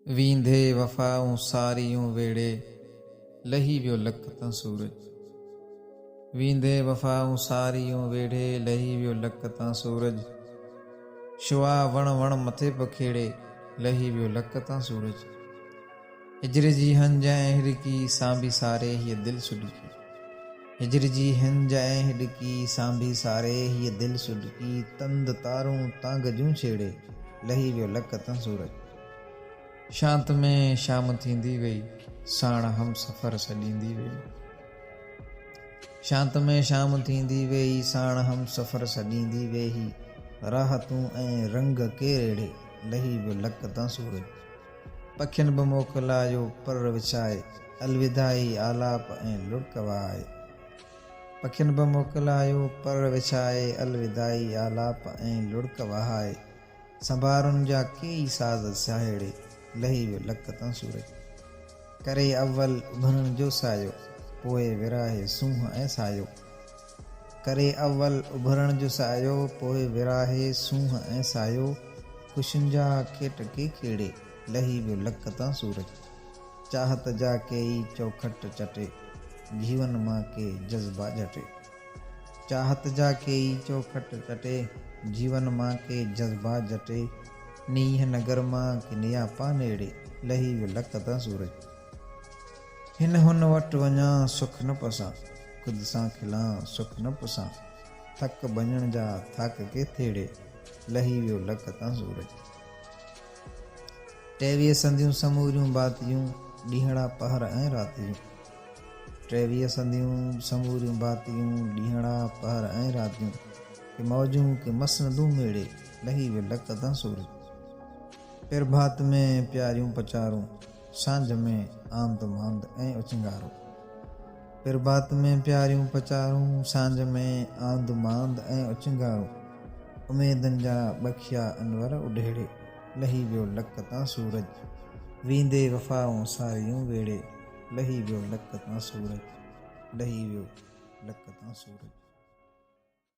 वींदे वफ़ाऊं सारियूं वेड़े, लही वियो लख तां सूरज। वींदे वफ़ाऊं सारियूं वेड़े, लही वियो लख तां सूरज। शुआ वण वण मथे पखेड़े, लही वियो लख तां सूरज। हिजर जी हंज ऐं हिड़की सांभी सारे हीअ दिल सुॾकी। हिजर जी हंज ऐं हिड़की सांभी सारे हीअ दिल सुॾकी। तंद तारूं तांग जूं छेड़े, लही वियो लख तां सूरज। शांत में शाम थींदी वई, साण हम सफ़र सॼींदी वई। शांत में शाम थींदी वई, साण हम सफ़र सॼींदी वेही। राहतूं ऐं रंग केड़े, लही वियो लख तां सूरज। पखियुनि बि मोकिलायो पर विछाए, अलविदाई आलाप ऐं लुड़क वहाए। पखियुनि बि मोकिलायो पर विछाए, अलविदाई आलाप ऐं लुड़क वहाए। संभारुनि जा केई साज़ साहेड़े, लही वियो लख तां सूरज। करे अव्वल उभरण जो सायो, पोइ विराहे सूंहं ऐं सायो। करे अव्वल उभरण जो सायो, पोइ विराहे सूंहं ऐं सायो। ख़ुशियुनि जा खेट के खेड़े, लही वियो लख तां सूरज। चाहत जा केई चौखट चटे, जीवन मां के जज़्बा जटे। चाहत जा केई चौखट चटे, जीवन मां के जज़्बा जटे। नीह नगर मां के नियापा नेड़े, लही वियो लख तां सूरज। हिन हुन वटि वञा सुख न पुसां, ख़ुदि सां खिलां सुख न पुसां। थक बञण जा थक के थेड़े, लही वियो लख तां सूरज। 23 संदियूं समूरियूं बातियूं, ॾींहड़ा पहर ऐं रातियूं। 23 संदियूं समूरियूं बातियूं, ॾींहड़ा पहर ऐं रातियूं। के मौजूं के मसनदूं मेड़े, लही वियो लख तां सूरज। प्रभात में प्यारियूं पचारूं, सांझ में आंद मांद ऐं उचंगारूं। प्रभात में प्यारियूं पचारूं, सांझ में आंद मांद ऐं उचंगारूं। उमेदनि जा बखिया अनवर उडेड़े, लही वियो लख तां सूरज। वींदे वफ़ाऊं सारियूं वेड़े, लही वियो लख तां सूरज। लही वियो लख तां सूरज।